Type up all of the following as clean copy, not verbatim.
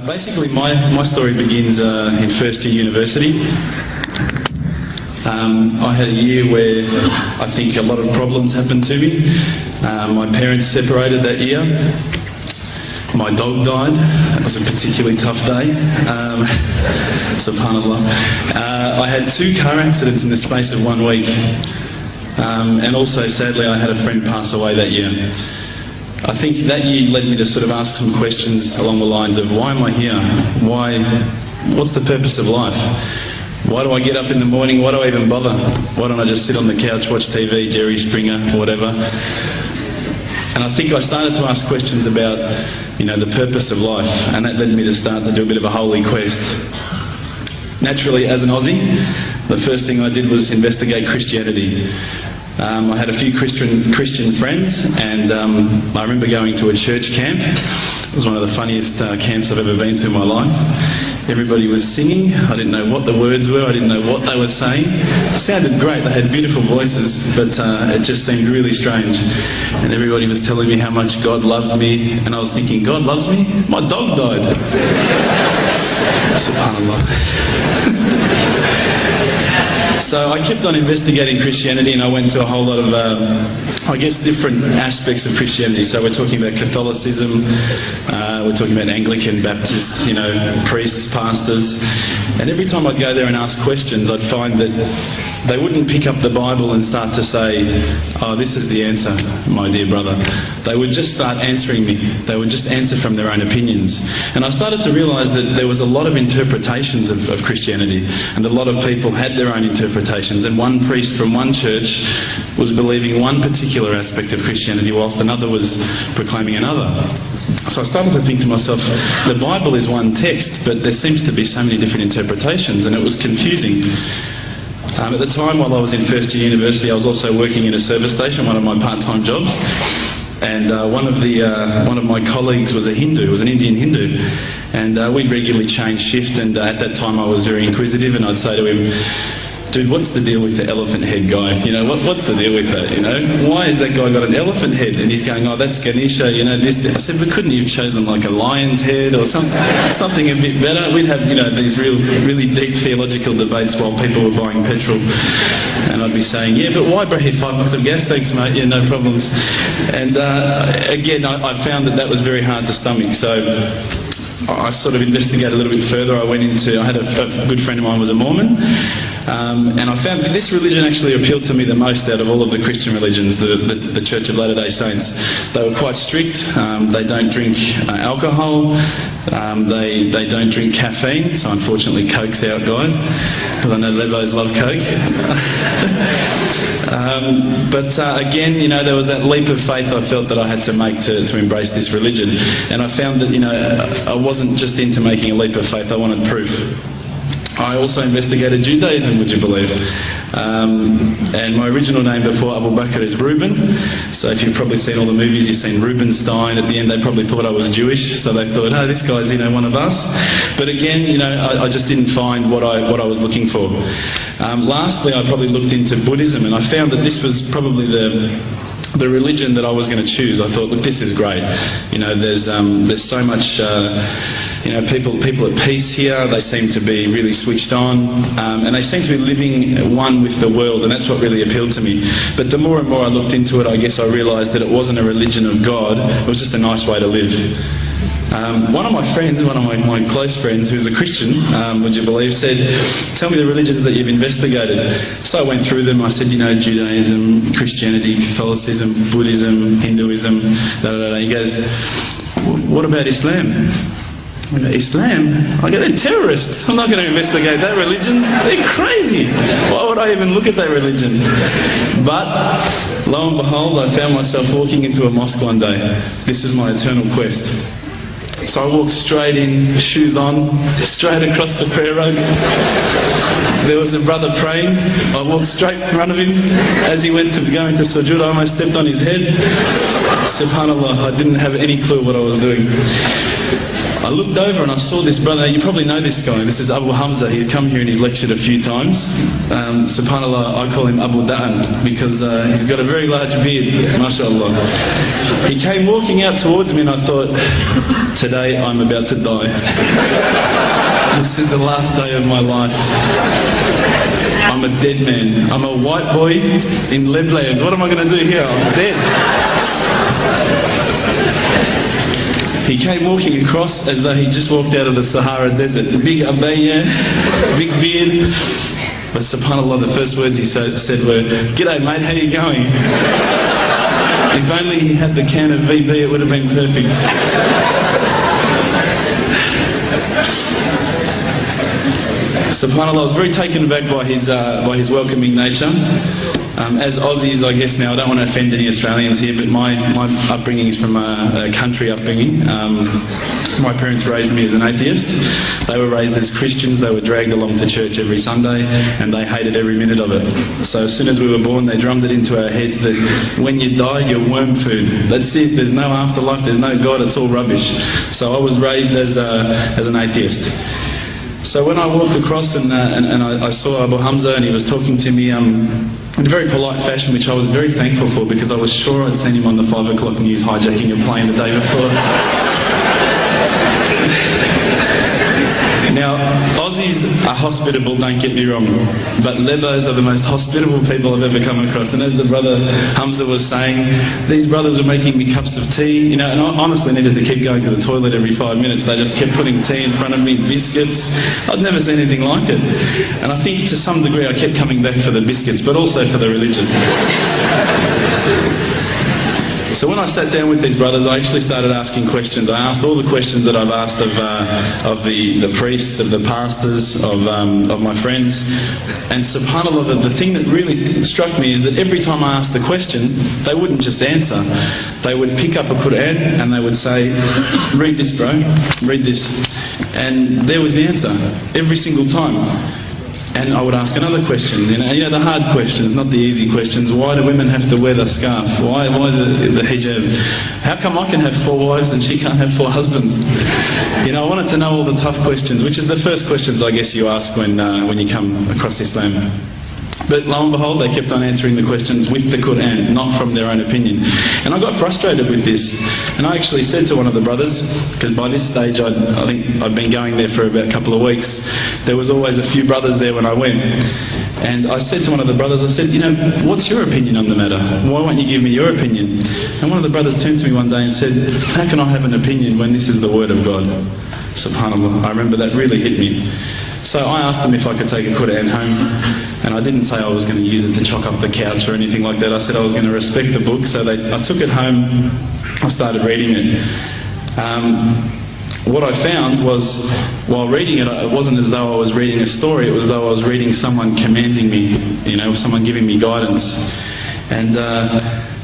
Basically, my story begins in first year university. I had a year where I think a lot of problems happened to me. My parents separated that year. My dog died. That was a particularly tough day. Subhanallah. I had 2 car accidents in the space of 1 week. And also, sadly, I had a friend pass away that year. I think that year led me to sort of ask some questions along the lines of, why am I here? What's the purpose of life? Why do I get up in the morning? Why do I even bother? Why don't I just sit on the couch, watch TV, Jerry Springer, whatever? And I think I started to ask questions about, the purpose of life, and that led me to start to do a bit of a holy quest. Naturally, as an Aussie, the first thing I did was investigate Christianity. I had a few Christian friends, and I remember going to a church camp. It was one of the funniest camps I've ever been to in my life. Everybody was singing. I didn't know what the words were. I didn't know what they were saying. It sounded great. They had beautiful voices, but it just seemed really strange. And everybody was telling me how much God loved me, and I was thinking, God loves me? My dog died. Subhanallah. So I kept on investigating Christianity, and I went to a whole lot of, different aspects of Christianity. So we're talking about Catholicism, we're talking about Anglican, Baptist, priests, pastors. And every time I'd go there and ask questions, I'd find that they wouldn't pick up the Bible and start to say, oh, this is the answer, my dear brother. They would just start answering me. They would just answer from their own opinions. And I started to realise that there was a lot of interpretations of Christianity, and a lot of people had their own interpretations, and one priest from one church was believing one particular aspect of Christianity whilst another was proclaiming another. So I started to think to myself, the Bible is one text, but there seems to be so many different interpretations, and it was confusing. At the time, while I was in first year university, I was also working in a service station, one of my part-time jobs. And one of my colleagues was a Hindu, was an Indian Hindu. And we'd regularly change shift, and at that time I was very inquisitive, and I'd say to him, dude, what's the deal with the elephant head guy? What's the deal with that? Why has that guy got an elephant head? And he's going, oh, that's Ganesha, this. I said, but couldn't you have chosen like a lion's head or something a bit better? We'd have, these really deep theological debates while people were buying petrol. And I'd be saying, yeah, but why bro, here, $5 of gas? Thanks, mate. Yeah, no problems. And again, I found that was very hard to stomach. So I sort of investigated a little bit further. I had a good friend of mine was a Mormon. And I found that this religion actually appealed to me the most out of all of the Christian religions, the Church of Latter-day Saints. They were quite strict. They don't drink alcohol. They don't drink caffeine. So unfortunately, Coke's out, guys, because I know Levos love Coke. But again, there was that leap of faith I felt that I had to make to embrace this religion. And I found that, I wasn't just into making a leap of faith. I wanted proof. I also investigated Judaism, would you believe? And my original name before Abu Bakr is Reuben. So if you've probably seen all the movies, you've seen Reubenstein. At the end, they probably thought I was Jewish, so they thought, oh, this guy's, one of us. But again, I just didn't find what I was looking for. Lastly, I probably looked into Buddhism, and I found that this was probably the religion that I was going to choose. I thought, look, this is great. There's so much, people at peace here. They seem to be really switched on, and they seem to be living one with the world, and that's what really appealed to me. But the more and more I looked into it, I guess I realised that it wasn't a religion of God. It was just a nice way to live. One of my friends, one of my close friends, who's a Christian, would you believe, said, tell me the religions that you've investigated. So I went through them. I said, Judaism, Christianity, Catholicism, Buddhism, Hinduism, He goes, what about Islam? I go, Islam? I go, they're terrorists. I'm not going to investigate that religion. They're crazy. Why would I even look at that religion? But lo and behold, I found myself walking into a mosque one day. This is my eternal quest. So I walked straight in, shoes on, straight across the prayer rug. There was a brother praying. I walked straight in front of him. As he went to go into sujood, I almost stepped on his head. Subhanallah, I didn't have any clue what I was doing. I looked over and I saw this brother. You probably know this guy. This is Abu Hamza. He's come here and he's lectured a few times. SubhanAllah, I call him Abu Da'an because he's got a very large beard, mashallah. He came walking out towards me and I thought, today I'm about to die. This is the last day of my life. I'm a dead man. I'm a white boy in Lebland. What am I going to do here? I'm dead. He came walking across as though he just walked out of the Sahara Desert. Big abaya, big beard. But subhanAllah, the first words he said were, "G'day mate, how you going?" If only he had the can of VB, it would have been perfect. SubhanAllah, I was very taken aback by his welcoming nature. As Aussies, I guess now, I don't want to offend any Australians here, but my upbringing is from a country upbringing. My parents raised me as an atheist. They were raised as Christians. They were dragged along to church every Sunday, and they hated every minute of it. So as soon as we were born, they drummed it into our heads that when you die, you're worm food. That's it. There's no afterlife. There's no God. It's all rubbish. So I was raised as an atheist. So when I walked across and I saw Abu Hamza and he was talking to me in a very polite fashion, which I was very thankful for because I was sure I'd seen him on the 5 o'clock news hijacking a plane the day before. Now, Aussies are hospitable, don't get me wrong, but Lebos are the most hospitable people I've ever come across. And as the brother Hamza was saying, these brothers were making me cups of tea, you know, and I honestly needed to keep going to the toilet every 5 minutes. They just kept putting tea in front of me, biscuits. I'd never seen anything like it. And I think to some degree I kept coming back for the biscuits, but also for the religion. So when I sat down with these brothers, I actually started asking questions. I asked all the questions that I've asked of the priests, of the pastors, of my friends. And subhanAllah, the thing that really struck me is that every time I asked the question, they wouldn't just answer. They would pick up a Quran and they would say, "Read this, bro, read this." And there was the answer, every single time. And I would ask another question, you know, the hard questions, not the easy questions. Why do women have to wear the scarf? Why the hijab? How come I can have 4 wives and she can't have 4 husbands? You know, I wanted to know all the tough questions, which is the first questions I guess you ask when you come across Islam. But lo and behold, they kept on answering the questions with the Quran, not from their own opinion. And I got frustrated with this. And I actually said to one of the brothers, because by this stage I think I'd been going there for about a couple of weeks, there was always a few brothers there when I went. And I said to one of the brothers, I said, you know, what's your opinion on the matter? Why won't you give me your opinion? And one of the brothers turned to me one day and said, how can I have an opinion when this is the word of God? SubhanAllah, I remember that really hit me. So I asked them if I could take a Quran home, and I didn't say I was going to use it to chalk up the couch or anything like that. I said I was going to respect the book, so I took it home, I started reading it. What I found was, while reading it, it wasn't as though I was reading a story, it was as though I was reading someone commanding me, you know, someone giving me guidance. And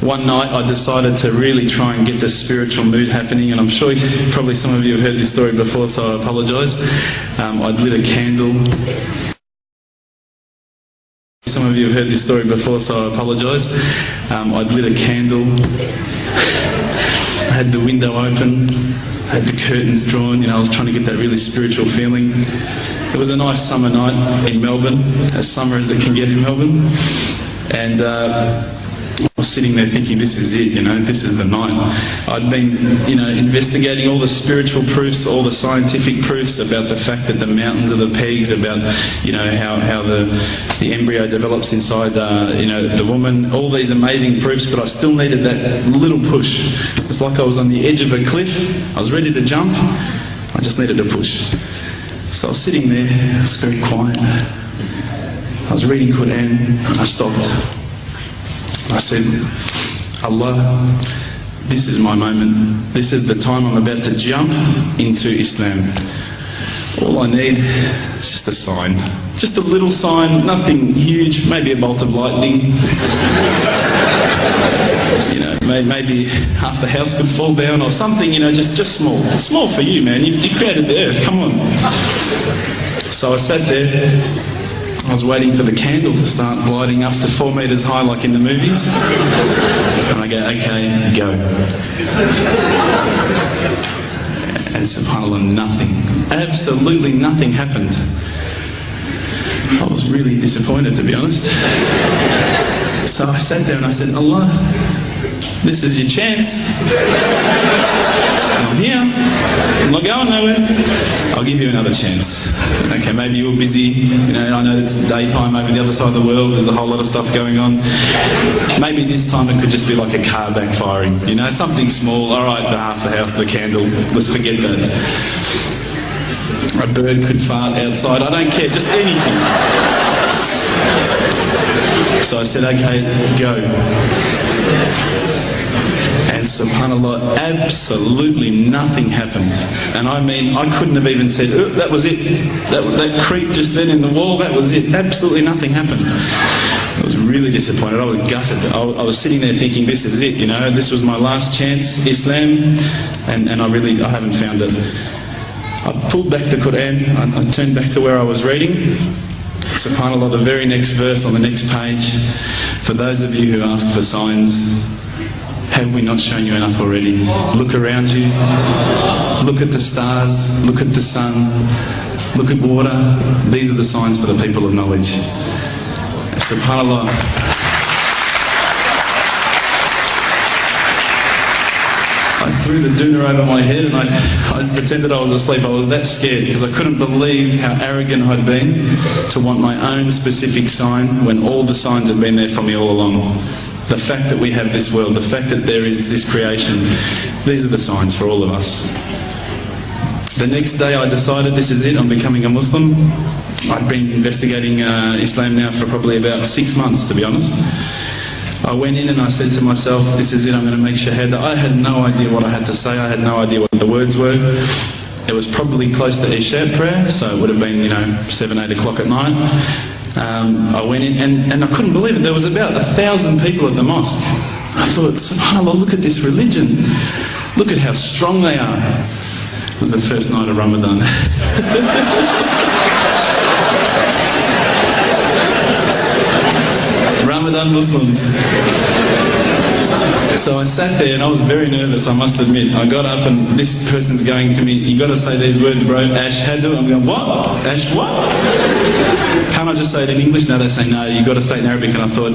one night I decided to really try and get the spiritual mood happening, and I'm sure probably some of you have heard this story before, so I apologise. I'd lit a candle. Some of you have heard this story before, so I apologise. I'd lit a candle. I had the window open. I had the curtains drawn. You know, I was trying to get that really spiritual feeling. It was a nice summer night in Melbourne, as summer as it can get in Melbourne. And I was sitting there thinking, this is it, you know, this is the night. I'd been, you know, investigating all the spiritual proofs, all the scientific proofs about the fact that the mountains are the pegs, about, you know, how the embryo develops inside, you know, the woman, all these amazing proofs, but I still needed that little push. It's like I was on the edge of a cliff, I was ready to jump, I just needed a push. So I was sitting there, it was very quiet. I was reading Quran, and I stopped. I said, Allah, this is my moment. This is the time I'm about to jump into Islam. All I need is just a sign. Just a little sign, nothing huge, maybe a bolt of lightning. You know, maybe half the house could fall down or something, you know, just small. It's small for you, man. You created the earth, come on. So I sat there. I was waiting for the candle to start gliding up to 4 metres high like in the movies. And I go, okay, go. And subhanAllah, subhanAllah, nothing. Absolutely nothing happened. I was really disappointed, to be honest. So I sat there and I said, Allah, this is your chance. I'm here. I'm not going nowhere. I'll give you another chance. Okay, maybe you were busy. You know, I know it's daytime over the other side of the world. There's a whole lot of stuff going on. Maybe this time it could just be like a car backfiring. You know, something small. All right, the half the house, the candle. Let's forget that. A bird could fart outside. I don't care. Just anything. So I said, okay, go. And subhanAllah, absolutely nothing happened. And I mean, I couldn't have even said, oh, that was it. That creep just then in the wall, that was it. Absolutely nothing happened. I was really disappointed. I was gutted. I was sitting there thinking, this is it, you know, this was my last chance, Islam, and I haven't found it. I pulled back the Quran, I turned back to where I was reading. SubhanAllah, the very next verse on the next page. For those of you who ask for signs, have we not shown you enough already? Look around you. Look at the stars. Look at the sun. Look at water. These are the signs for the people of knowledge. SubhanAllah. I threw the doona over my head and I pretended I was asleep. I was that scared because I couldn't believe how arrogant I'd been to want my own specific sign when all the signs had been there for me all along. The fact that we have this world, the fact that there is this creation, these are the signs for all of us. The next day I decided this is it, I'm becoming a Muslim. I'd been investigating Islam now for probably about 6 months, to be honest. I went in and I said to myself, this is it, I'm going to make shahada. I had no idea what I had to say, I had no idea what the words were. It was probably close to Isha prayer, so it would have been, 7, 8 o'clock at night. I went in and I couldn't believe it, there was about 1,000 people at the mosque. I thought, subhanAllah, look at this religion. Look at how strong they are. It was the first night of Ramadan. Ramadan Muslims. So I sat there and I was very nervous, I must admit. I got up and this person's going to me, you got to say these words, bro, ashhadu. I'm going, what? Ash what? Can't I just say it in English? No, they say no, you got to say it in Arabic. And I thought,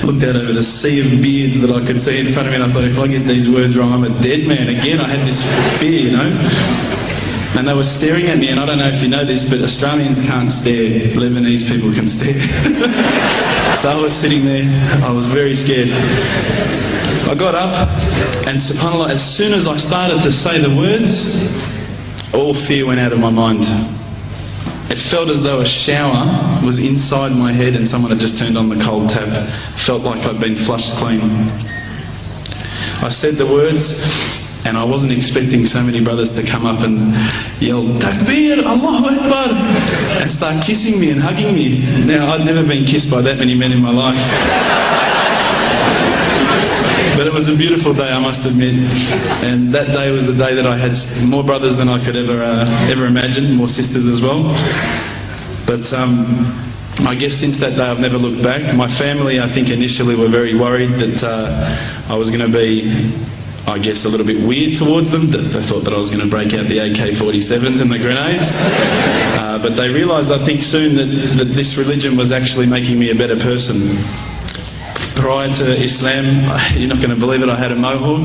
looked out over the sea of beards that I could see in front of me and I thought, if I get these words wrong, I'm a dead man. Again, I had this fear, And they were staring at me, and I don't know if you know this, but Australians can't stare. Lebanese people can stare. So I was sitting there, I was very scared. I got up, and subhanAllah, as soon as I started to say the words, all fear went out of my mind. It felt as though a shower was inside my head and someone had just turned on the cold tap. Felt like I'd been flushed clean. I said the words, and I wasn't expecting so many brothers to come up and yell, Takbir, Allahu Akbar, and start kissing me and hugging me. Now, I'd never been kissed by that many men in my life. But it was a beautiful day, I must admit. And that day was the day that I had more brothers than I could ever imagine, more sisters as well. But I guess since that day I've never looked back. My family, I think, initially were very worried that I was going to be, I guess, a little bit weird towards them. They thought that I was going to break out the AK-47s and the grenades. But they realised, I think, soon that this religion was actually making me a better person. Prior to Islam, you're not going to believe it, I had a mohawk.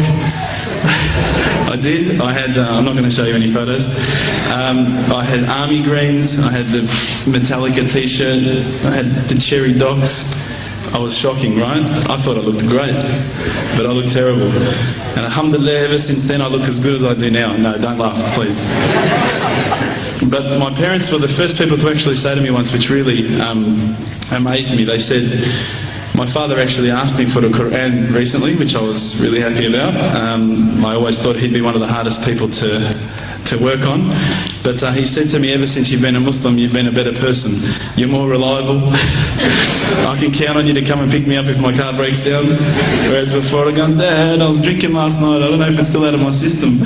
I did. I had, I'm not going to show you any photos. I had army greens, I had the Metallica t-shirt, I had the cherry docks. I was shocking, right? I thought I looked great, but I looked terrible. And alhamdulillah, ever since then I look as good as I do now. No, don't laugh, please. But my parents were the first people to actually say to me once, which really amazed me. They said, my father actually asked me for the Quran recently, which I was really happy about. I always thought he'd be one of the hardest people to work on. But he said to me, ever since you've been a Muslim, you've been a better person. You're more reliable. I can count on you to come and pick me up if my car breaks down. Whereas before I'd gone, Dad, I was drinking last night, I don't know if it's still out of my system.